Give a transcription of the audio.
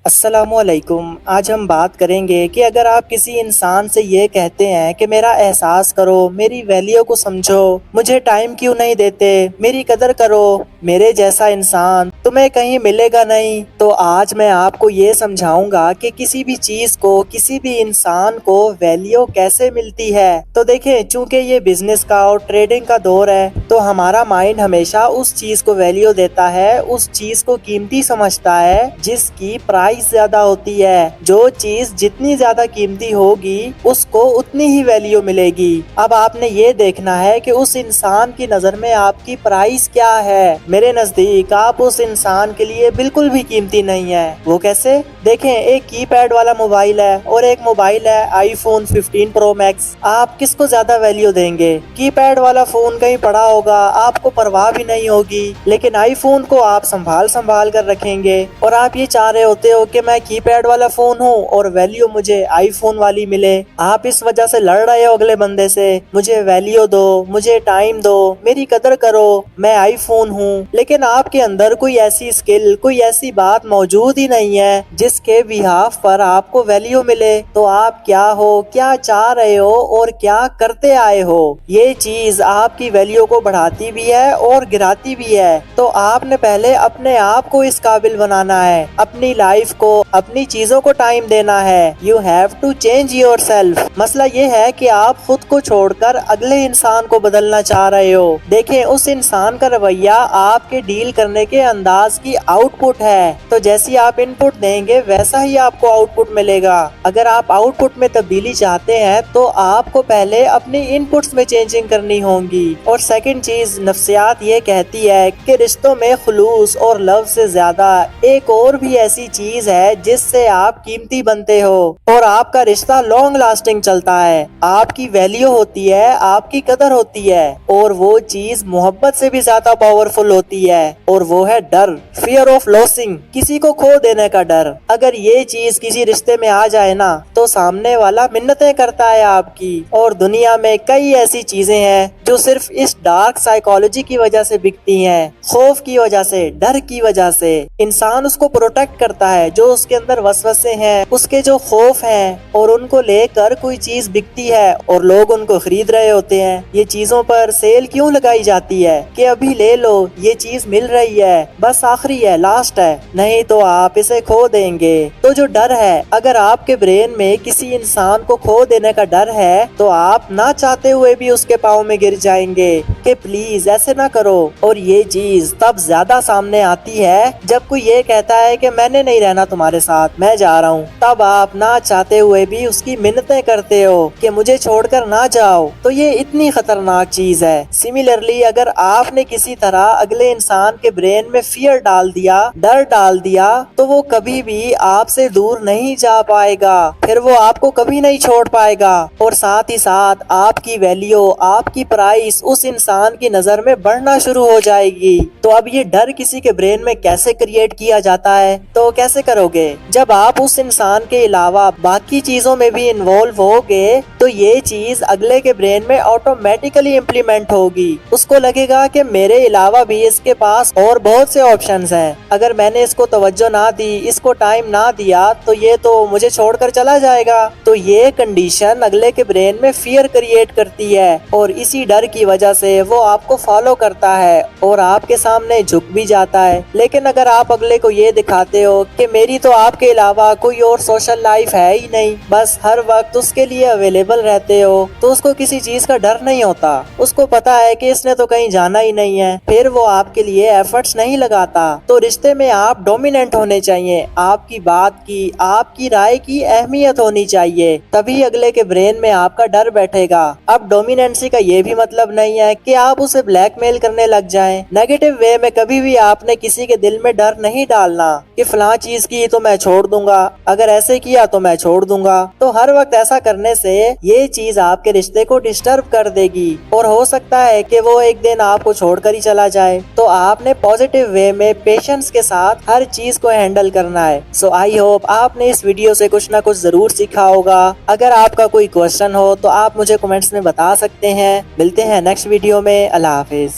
अस्सलामुअलैकुम। आज हम बात करेंगे कि अगर आप किसी इंसान से ये कहते हैं कि मेरा एहसास करो, मेरी वैल्यू को समझो, मुझे टाइम क्यों नहीं देते, मेरी कदर करो, मेरे जैसा इंसान तुम्हें कहीं मिलेगा नहीं, तो आज मैं आपको ये समझाऊंगा कि किसी भी चीज को, किसी भी इंसान को वैल्यू कैसे मिलती है। तो देखें, चूंकि ये बिजनेस का और ट्रेडिंग का दौर है, तो हमारा माइंड हमेशा उस चीज को वैल्यू देता है, उस चीज को कीमती समझता है जिसकी प्राइस ज्यादा होती है। जो चीज जितनी ज्यादा कीमती होगी उसको उतनी ही वैल्यू मिलेगी। अब आपने ये देखना है कि उस इंसान की नजर में आपकी प्राइस क्या है। मेरे नजदीक आप उस इंसान के लिए बिल्कुल भी कीमती नहीं है। वो कैसे? देखें, एक कीपैड वाला मोबाइल है और एक मोबाइल है आईफोन 15 प्रो मैक्स। आप किसको ज्यादा वैल्यू देंगे? कीपैड वाला फोन कहीं पड़ा होगा, आपको परवाह भी नहीं होगी, लेकिन आईफोन को आप संभाल संभाल कर रखेंगे और आप ये चाह रहे होते हो कि मैं कीपैड वाला फोन हूँ और वैल्यू मुझे आईफोन वाली मिले। आप इस वजह से लड़ रहे हो अगले बंदे से, मुझे वैल्यू दो, मुझे टाइम दो, मेरी कदर करो, मैं आईफोन हूँ। लेकिन आपके अंदर कोई ऐसी स्किल, कोई ऐसी बात मौजूद ही नहीं है जिसके बिहाफ पर आपको वैल्यू मिले। तो आप क्या हो, क्या चाह रहे हो और क्या करते आए हो, ये चीज आपकी वैल्यू को बढ़ाती भी है और गिराती भी है। तो आपने पहले अपने आप को इस काबिल बनाना है, अपनी लाइफ को, अपनी चीजों को टाइम देना है। You have to change your self. मसला ये है कि आप खुद को छोड़कर अगले इंसान को बदलना चाह रहे हो। देखें, उस इंसान का रवैया आपके डील करने के अंदाज की आउटपुट है। तो जैसी आप इनपुट देंगे वैसा ही आपको आउटपुट मिलेगा। अगर आप आउटपुट में तब्दीली चाहते हैं तो आपको पहले अपनी इनपुट्स में चेंजिंग करनी होगी। और सेकंड चीज, नफ्सियात ये कहती है कि रिश्तों में खुलूस और लव से ज्यादा एक और भी ऐसी चीज है जिससे आप कीमती बनते हो और आपका रिश्ता लॉन्ग लास्टिंग चलता है। आपकी वैल्यू होती है, आपकी कदर होती है, और वो चीज मोहब्बत से भी ज्यादा पावरफुल होती है, और वो है डर, फियर ऑफ लॉसिंग, किसी को खो देने का डर। अगर ये चीज किसी रिश्ते में आ जाए ना, तो सामने वाला मिन्नतें करता है आपकी। और दुनिया में कई ऐसी चीजें हैं जो सिर्फ इस डार्क साइकोलॉजी की वजह से बिकती हैं, खौफ की वजह से, डर की वजह से। इंसान उसको प्रोटेक्ट करता है, जो उसके अंदर वसवसे हैं, उसके जो खौफ हैं, और उनको लेकर कोई चीज बिकती है और लोग उनको खरीद रहे होते हैं। ये चीजों पर सेल क्यों लगाई जाती है कि अभी ले लो, ये चीज मिल रही है, बस आखिरी है, लास्ट है, नहीं तो आप इसे खो देंगे। तो जो डर है, अगर आपके ब्रेन में किसी इंसान को खो देने का डर है, तो आप ना चाहते हुए भी उसके पाँव में गिर जाएंगे कि प्लीज ऐसे ना करो। और ये चीज तब ज्यादा सामने आती है जब कोई ये कहता है कि मैंने नहीं रहना तुम्हारे साथ, मैं जा रहा हूँ। तब आप ना चाहते हुए भी उसकी मिन्नतें करते हो कि मुझे छोड़कर ना जाओ। तो ये इतनी खतरनाक चीज है। सिमिलरली, अगर आपने किसी तरह अगले इंसान के ब्रेन में फियर डाल दिया, डर डाल दिया, तो वो कभी भी आपसे दूर नहीं जा पाएगा, फिर वो आपको कभी नहीं छोड़ पाएगा। और साथ ही साथ आपकी वैल्यू, आपकी प्राइस उस इंसान की नजर में बढ़ना शुरू हो जाएगी। तो अब ये डर किसी के ब्रेन में कैसे क्रिएट किया जाता है? तो कैसे करोगे? जब आप उस इंसान के अलावा बाकी चीजों में भी इन्वॉल्व होगे, तो ये चीज अगले के ब्रेन में ऑटोमेटिकली इम्प्लीमेंट होगी। उसको लगेगा कि मेरे अलावा भी इसके पास और बहुत से ऑप्शंस हैं, अगर मैंने इसको तवज्जो ना दी, इसको टाइम ना दिया, तो ये तो मुझे छोड़कर चला जाएगा। तो ये कंडीशन अगले के ब्रेन में फियर क्रिएट करती है और इसी डर की वजह से वो आपको फॉलो करता है और आपके सामने झुक भी जाता है। लेकिन अगर आप अगले को ये दिखाते हो कि मेरी तो आपके अलावा कोई और सोशल लाइफ है ही नहीं, बस हर वक्त उसके लिए अवेलेबल रहते हो, तो उसको किसी चीज का डर नहीं होता। उसको पता है कि इसने तो कहीं जाना ही नहीं है, फिर वो आपके लिए एफर्ट्स नहीं लगाता। तो रिश्ते में आप डोमिनेंट होने चाहिए, आपकी बात की, आपकी राय की अहमियत होनी चाहिए, तभी अगले के ब्रेन में आपका डर बैठेगा। अब डोमिनेंसी का ये भी मतलब नहीं है कि आप उसे ब्लैकमेल करने लग जाएं। नेगेटिव वे में कभी भी आपने किसी के दिल में डर नहीं डालना कि फलां चीज की तो मैं छोड़ दूंगा, अगर ऐसे किया तो मैं छोड़ दूंगा। तो हर वक्त ऐसा करने से ये चीज आपके रिश्ते को डिस्टर्ब कर देगी और हो सकता है कि वो एक दिन आपको छोड़कर ही चला जाए। तो आपने पॉजिटिव वे में पेशेंस के साथ हर चीज को हैंडल करना है। सो आई होप आपने इस वीडियो से कुछ ना कुछ जरूर सीखा होगा। अगर आपका कोई क्वेश्चन हो तो आप मुझे कमेंट्स में बता सकते हैं। मिलते हैं नेक्स्ट वीडियो में। अल्लाह हाफिज।